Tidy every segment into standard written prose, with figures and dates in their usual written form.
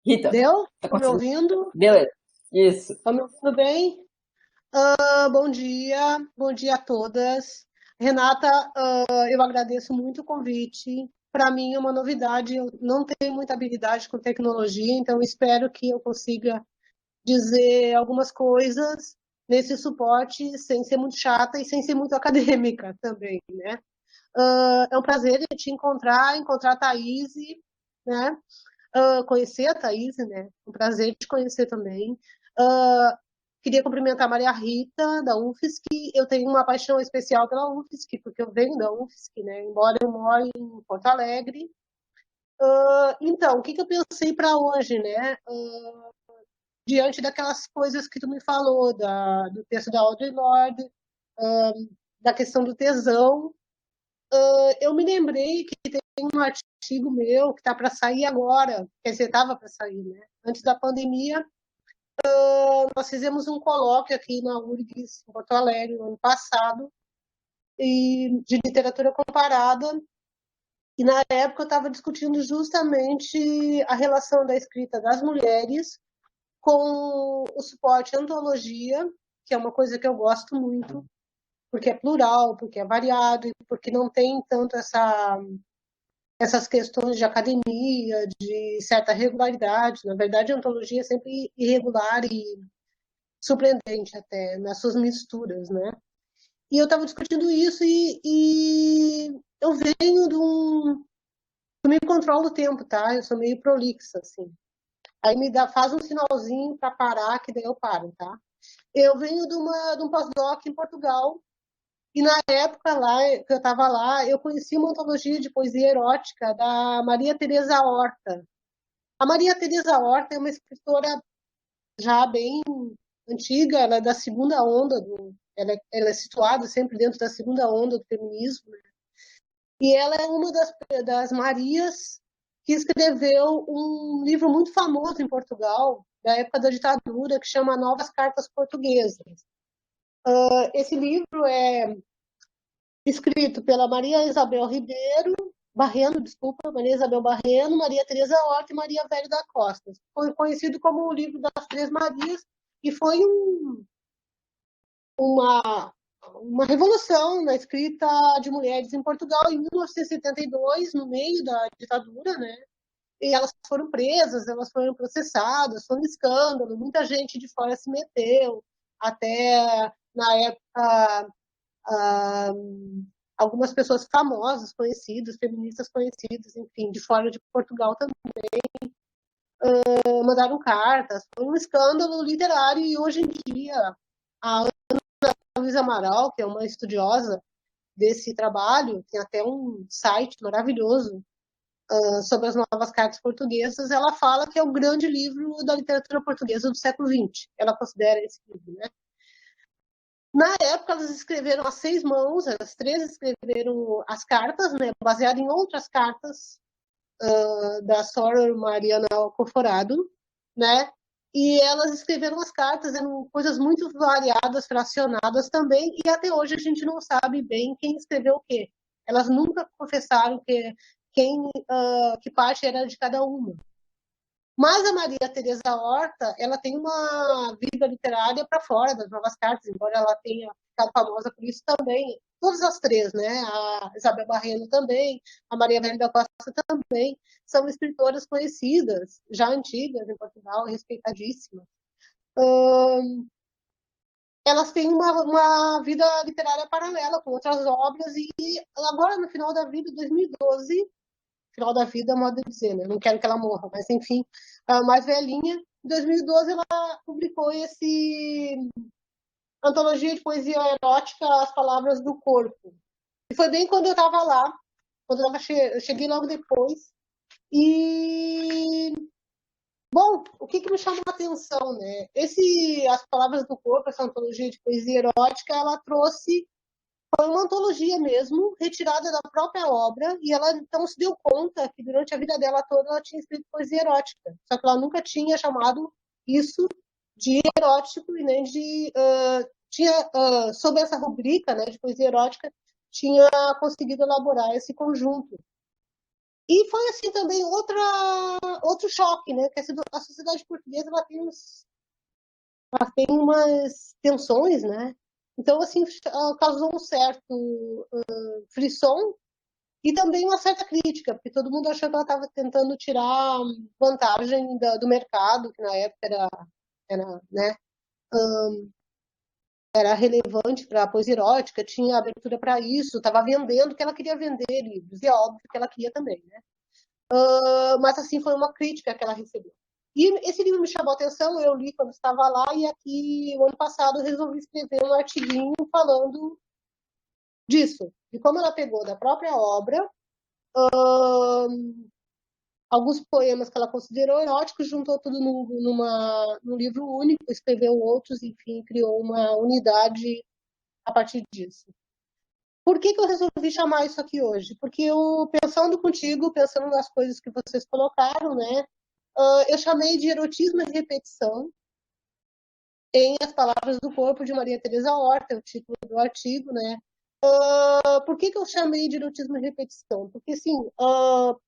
Rita, Deu? tá Estão me conseguindo? ouvindo? Beleza. Isso. Estão me ouvindo bem? Bom dia a todas. Renata, eu agradeço muito o convite. Para mim é uma novidade, eu não tenho muita habilidade com tecnologia, então espero que eu consiga dizer algumas coisas nesse suporte sem ser muito chata e sem ser muito acadêmica também, né? É um prazer te encontrar a Thaís, né? Conhecer a Thaís, né? Um prazer te conhecer também. Uh, Queria cumprimentar a Maria Rita, da UFSC. Eu tenho uma paixão especial pela UFSC, porque eu venho da UFSC, né? Embora eu more em Porto Alegre. Então, o que eu pensei para hoje, né? Diante daquelas coisas que tu me falou, do texto da Audre Lorde, da questão do tesão, eu me lembrei que tem um artigo meu que está para sair agora, quer dizer, estava para sair, né? Antes da pandemia, nós fizemos um colóquio aqui na URGS, em Porto Alegre, no ano passado, de literatura comparada, e na época eu estava discutindo justamente a relação da escrita das mulheres com o suporte antologia, que é uma coisa que eu gosto muito, porque é plural, porque é variado, e porque não tem tanto essas questões de academia, de certa regularidade. Na verdade, a antologia é sempre irregular e surpreendente até nas suas misturas, né? E eu estava discutindo isso e eu venho de um... Eu me controlo o tempo, tá? Eu sou meio prolixa, assim. Aí faz um sinalzinho para parar, que daí eu paro, tá? Eu venho de um pós-doc em Portugal e na época lá que eu estava lá, eu conheci uma antologia de poesia erótica da Maria Teresa Horta. A Maria Teresa Horta é uma escritora já bem antiga, ela é da segunda onda ela é situada sempre dentro da segunda onda do feminismo, né? E ela é uma das Marias que escreveu um livro muito famoso em Portugal, da época da ditadura, que chama Novas Cartas Portuguesas. Esse livro é escrito pela Maria Isabel Ribeiro, Barreno, desculpa, Maria Isabel Barreno, Maria Teresa Horta e Maria Velho da Costa. Foi conhecido como o livro das Três Marias e foi uma, uma revolução na escrita de mulheres em Portugal em 1972, no meio da ditadura, né? E elas foram presas, elas foram processadas, foi um escândalo, muita gente de fora se meteu, até na época ah, algumas pessoas famosas, conhecidas, feministas conhecidas, enfim, de fora de Portugal também, mandaram cartas, foi um escândalo literário e hoje em dia a Luísa Amaral, que é uma estudiosa desse trabalho, tem até um site maravilhoso sobre as novas cartas portuguesas, ela fala que é o grande livro da literatura portuguesa do século XX. Ela considera esse livro, né? Na época, elas escreveram a seis mãos, as três escreveram as cartas, né, baseado em outras cartas da Soror Mariana Alcoforado, né? E elas escreveram as cartas, eram coisas muito variadas, fracionadas também, e até hoje a gente não sabe bem quem escreveu o quê. Elas nunca confessaram que parte era de cada uma. Mas a Maria Teresa Horta, ela tem uma vida literária para fora das novas cartas, embora ela tenha ficado famosa por isso também. Todas as três, né? A Isabel Barreno também, a Maria Velha da Costa também, são escritoras conhecidas, já antigas em Portugal, respeitadíssimas. Elas têm uma vida literária paralela com outras obras e agora, no final da vida, 2012, final da vida, modo de dizer, né? Não quero que ela morra, mas enfim, a mais velhinha, em 2012 ela publicou esse antologia de poesia erótica, As Palavras do Corpo. E foi bem quando eu estava lá, quando eu cheguei logo depois. E, bom, o que me chamou a atenção, né? As Palavras do Corpo, essa antologia de poesia erótica, ela trouxe foi uma antologia mesmo, retirada da própria obra, e ela então se deu conta que durante a vida dela toda ela tinha escrito poesia erótica, só que ela nunca tinha chamado isso de erótico e nem de tinha sob essa rubrica, né, de poesia erótica, tinha conseguido elaborar esse conjunto. E foi assim também outro choque, né? Que a sociedade portuguesa ela tem umas tensões, né? Então, assim, causou um certo frisson e também uma certa crítica, porque todo mundo achou que ela estava tentando tirar vantagem do mercado, que na época era, né, era relevante para a poesia erótica, tinha abertura para isso, estava vendendo, que ela queria vender livros, e é óbvio que ela queria também, né? Mas, assim, foi uma crítica que ela recebeu. E esse livro me chamou a atenção, eu li quando estava lá, e aqui, no ano passado, eu resolvi escrever um artiguinho falando disso, de como ela pegou da própria obra alguns poemas que ela considerou eróticos, juntou tudo num livro único, escreveu outros, enfim, criou uma unidade a partir disso. Por que eu resolvi chamar isso aqui hoje? Porque eu, pensando contigo, pensando nas coisas que vocês colocaram, né, eu chamei de erotismo e repetição em As Palavras do Corpo, de Maria Teresa Horta, é o título do artigo, né? Por que eu chamei de erotismo e repetição? Porque, assim,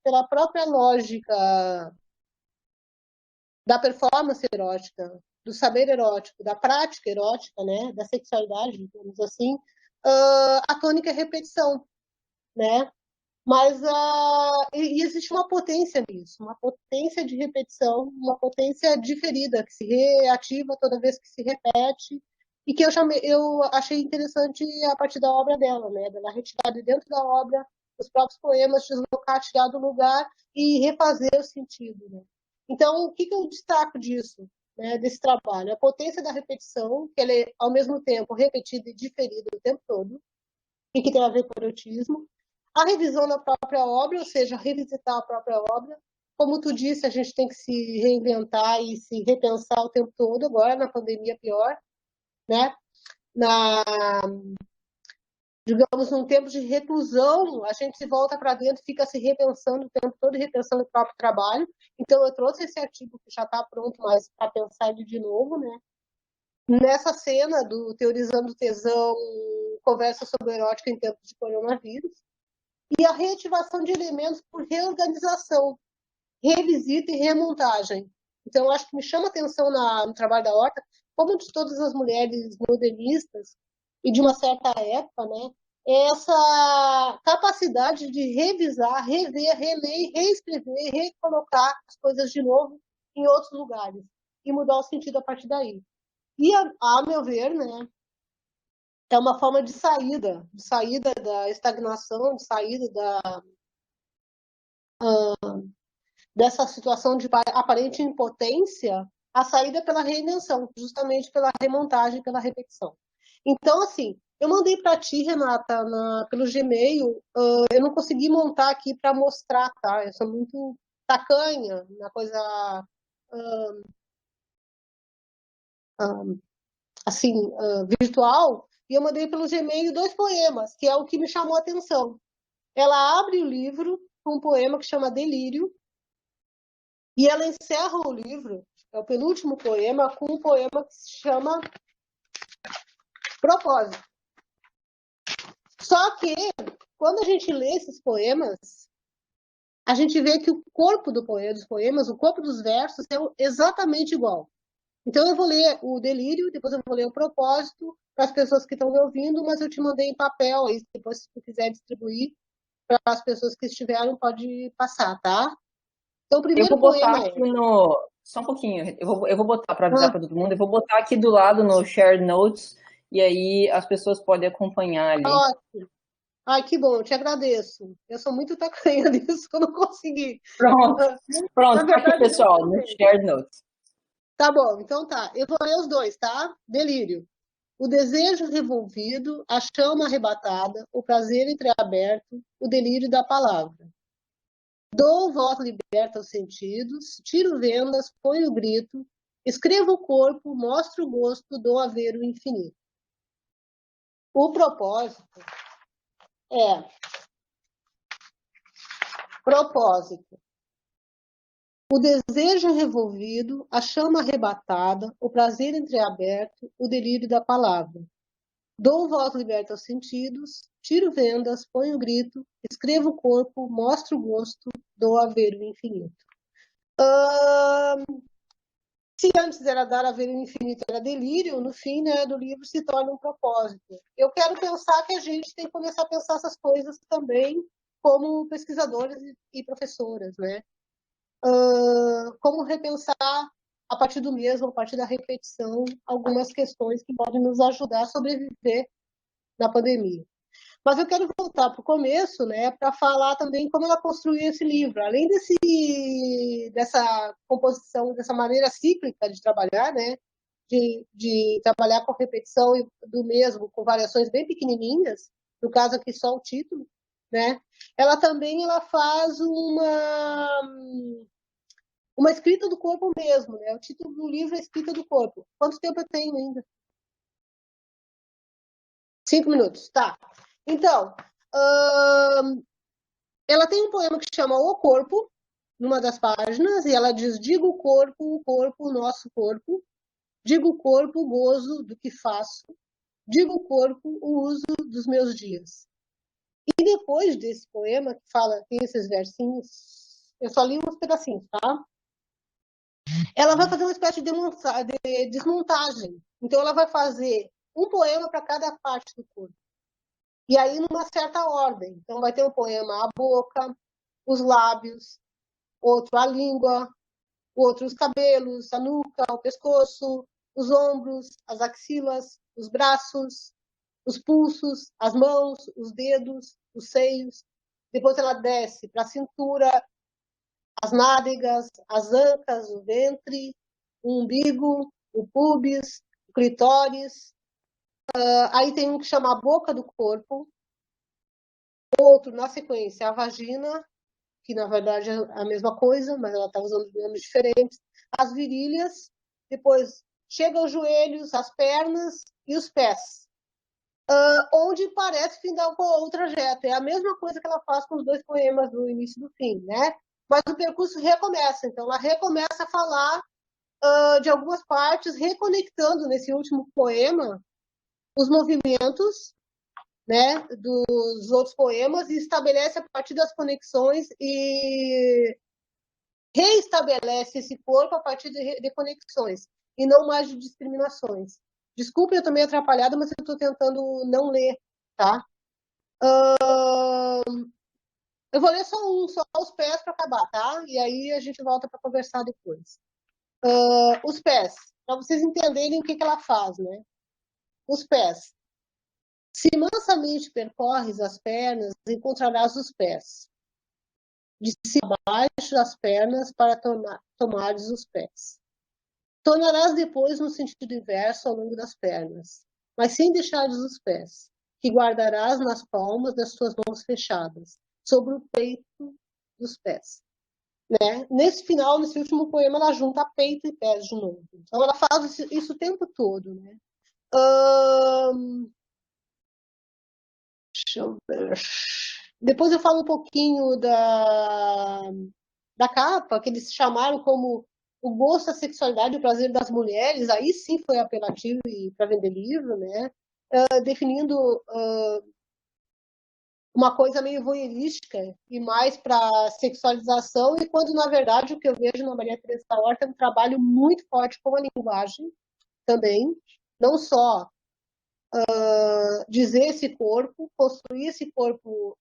pela própria lógica da performance erótica, do saber erótico, da prática erótica, né, da sexualidade, digamos assim, a tônica é repetição, né? Mas e existe uma potência nisso, uma potência de repetição, uma potência diferida, que se reativa toda vez que se repete, e que eu achei interessante a partir da obra dela, né? Dela retirar de dentro da obra os próprios poemas, deslocar, tirar do lugar e refazer o sentido, né? Então, o que eu destaco disso, né, desse trabalho? A potência da repetição, que ela é, ao mesmo tempo, repetida e diferida o tempo todo, e que tem a ver com o erotismo. A revisão da própria obra, ou seja, revisitar a própria obra. Como tu disse, a gente tem que se reinventar e se repensar o tempo todo, agora na pandemia pior, né? Na, digamos, num tempo de reclusão, a gente se volta para dentro, fica se repensando o tempo todo, repensando o próprio trabalho. Então, eu trouxe esse artigo que já está pronto, mas para pensar ele de novo, né? Nessa cena do Teorizando Tesão, conversa sobre erótica em tempos de coronavírus, e a reativação de elementos por reorganização, revisita e remontagem. Então, eu acho que me chama atenção no trabalho da Horta, como de todas as mulheres modernistas, e de uma certa época, né, essa capacidade de revisar, rever, reler, reescrever, recolocar as coisas de novo em outros lugares, e mudar o sentido a partir daí. E, a meu ver, né, é uma forma de saída da estagnação, de saída dessa situação de aparente impotência, a saída pela reinvenção, justamente pela remontagem, pela repetição. Então, assim, eu mandei para ti, Renata, pelo Gmail, eu não consegui montar aqui para mostrar, tá? Eu sou muito tacanha na coisa, assim, virtual, e eu mandei pelo Gmail 2 poemas, que é o que me chamou a atenção. Ela abre o livro com um poema que chama Delírio, e ela encerra o livro, é o penúltimo poema, com um poema que se chama Propósito. Só que, quando a gente lê esses poemas, a gente vê que o corpo dos poemas, o corpo dos versos é exatamente igual. Então, eu vou ler o Delírio, depois eu vou ler o Propósito, para as pessoas que estão me ouvindo, mas eu te mandei em papel, aí depois, se tu quiser distribuir para as pessoas que estiveram, pode passar, tá? Então, o Eu primeiro vou botar poema aqui no. Só um pouquinho. Eu vou botar para avisar para todo mundo. Eu vou botar aqui do lado no Shared Notes. E aí as pessoas podem acompanhar ali. ótimo. Ai, que bom, eu te agradeço. Eu sou muito tacanha disso, que eu não consegui. Pronto. Na Pronto, tá aqui, verdade, nem pessoal, no tentei. Shared Notes. Tá bom, então tá. Eu vou ler os dois, tá? Delírio. O desejo revolvido, a chama arrebatada, o prazer entreaberto, o delírio da palavra. Dou o voto liberto aos sentidos, tiro vendas, ponho o grito, escrevo o corpo, mostro o gosto, dou a ver o infinito. O propósito é propósito. O desejo revolvido, a chama arrebatada, o prazer entreaberto, o delírio da palavra. Dou o voto liberto aos sentidos, tiro vendas, ponho grito, escrevo o corpo, mostro o gosto, dou a ver o infinito. Se antes era dar a ver o infinito, era delírio, no fim, né, do livro se torna um propósito. Eu quero pensar que a gente tem que começar a pensar essas coisas também como pesquisadores e professoras, né? Como repensar a partir do mesmo, a partir da repetição, algumas questões que podem nos ajudar a sobreviver na pandemia. Mas eu quero voltar para o começo, né, para falar também como ela construiu esse livro. Além dessa composição, dessa maneira cíclica de trabalhar, né, de trabalhar com repetição do mesmo, com variações bem pequenininhas, no caso aqui só o título, né, ela faz uma escrita do corpo mesmo, né? O título do livro é Escrita do Corpo. Quanto tempo eu tenho ainda? 5 minutos, tá. Então, ela tem um poema que chama O Corpo, numa das páginas, e ela diz: digo o corpo, nosso corpo, digo o corpo, o gozo do que faço, digo o corpo, o uso dos meus dias. E depois desse poema, que fala, tem esses versinhos, eu só li uns pedacinhos, tá? Ela vai fazer uma espécie de desmontagem. Então, ela vai fazer um poema para cada parte do corpo. E aí, numa certa ordem. Então, vai ter um poema a boca, os lábios, outro a língua, outro os cabelos, a nuca, o pescoço, os ombros, as axilas, os braços, os pulsos, as mãos, os dedos, os seios. Depois ela desce para a cintura, as nádegas, as ancas, o ventre, o umbigo, o púbis, o clitóris. Aí tem um que chama a boca do corpo, outro, na sequência, a vagina, que na verdade é a mesma coisa, mas ela está usando nomes diferentes, as virilhas, depois chega os joelhos, as pernas e os pés. Onde parece findar com o trajeto. É a mesma coisa que ela faz com os dois poemas do início e do fim, né? Mas o percurso recomeça. Então, ela recomeça a falar de algumas partes, reconectando nesse último poema os movimentos, né, dos outros poemas e estabelece a partir das conexões e reestabelece esse corpo a partir de conexões e não mais de discriminações. Desculpe, eu tô meio atrapalhada, mas eu estou tentando não ler, tá? Eu vou ler só os pés para acabar, tá? E aí a gente volta para conversar depois. Os pés, para vocês entenderem o que ela faz, né? Os pés. Se mansamente percorres as pernas, encontrarás os pés. De cima a baixo das pernas para tomares os pés. Tornarás depois no sentido inverso ao longo das pernas, mas sem deixares os pés, que guardarás nas palmas das tuas mãos fechadas, sobre o peito dos pés. Né? Nesse final, nesse último poema, ela junta peito e pés de novo. Então, ela faz isso o tempo todo. Né? Deixa eu ver. Depois eu falo um pouquinho da capa, que eles chamaram como o gosto, a sexualidade e o prazer das mulheres. Aí sim foi apelativo para vender livro, né? Definindo uma coisa meio voyeurística e mais para sexualização, e quando, na verdade, o que eu vejo na Maria Teresa da Horta é um trabalho muito forte com a linguagem também, não só dizer esse corpo, construir esse corpo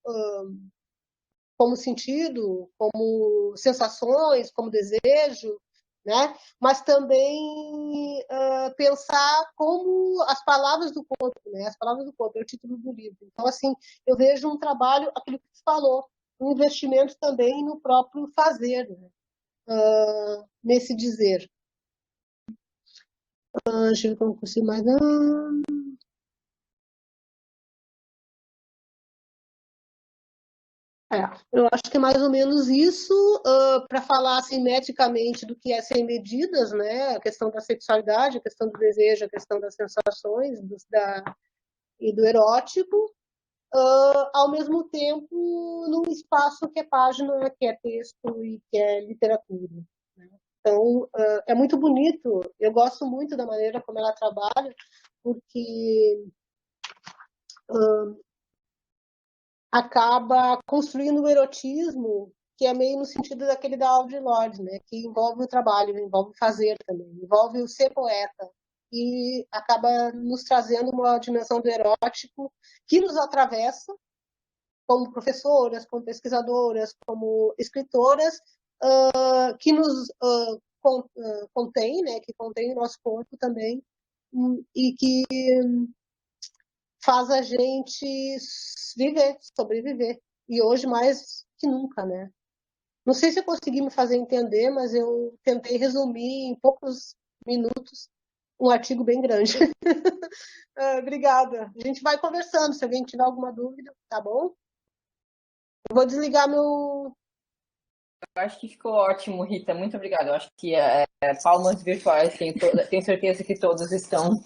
como sentido, como sensações, como desejo, né? Mas também pensar como as palavras do corpo, né? As palavras do corpo é o título do livro. Então, assim, eu vejo um trabalho, aquilo que você falou, um investimento também no próprio fazer, né? Nesse dizer. Deixa eu ver como eu consigo mais. Eu acho que é mais ou menos isso, para falar assim, metricamente do que é sem medidas, né? A questão da sexualidade, a questão do desejo, a questão das sensações e do erótico, ao mesmo tempo num espaço que é página, que é texto e que é literatura. Né? Então, é muito bonito, eu gosto muito da maneira como ela trabalha, porque acaba construindo um erotismo que é meio no sentido daquele da Audre Lorde, né? Que envolve o trabalho, envolve fazer também, envolve o ser poeta e acaba nos trazendo uma dimensão do erótico que nos atravessa como professoras, como pesquisadoras, como escritoras, que nos contém, né? Que contém o nosso corpo também e que faz a gente viver, sobreviver. E hoje mais que nunca, né? Não sei se eu consegui me fazer entender, mas eu tentei resumir em poucos minutos um artigo bem grande. Obrigada. A gente vai conversando. Se alguém tiver alguma dúvida, tá bom? Eu vou desligar meu. Eu acho que ficou ótimo, Rita. Muito obrigada. Eu acho que palmas virtuais, tenho certeza que todos estão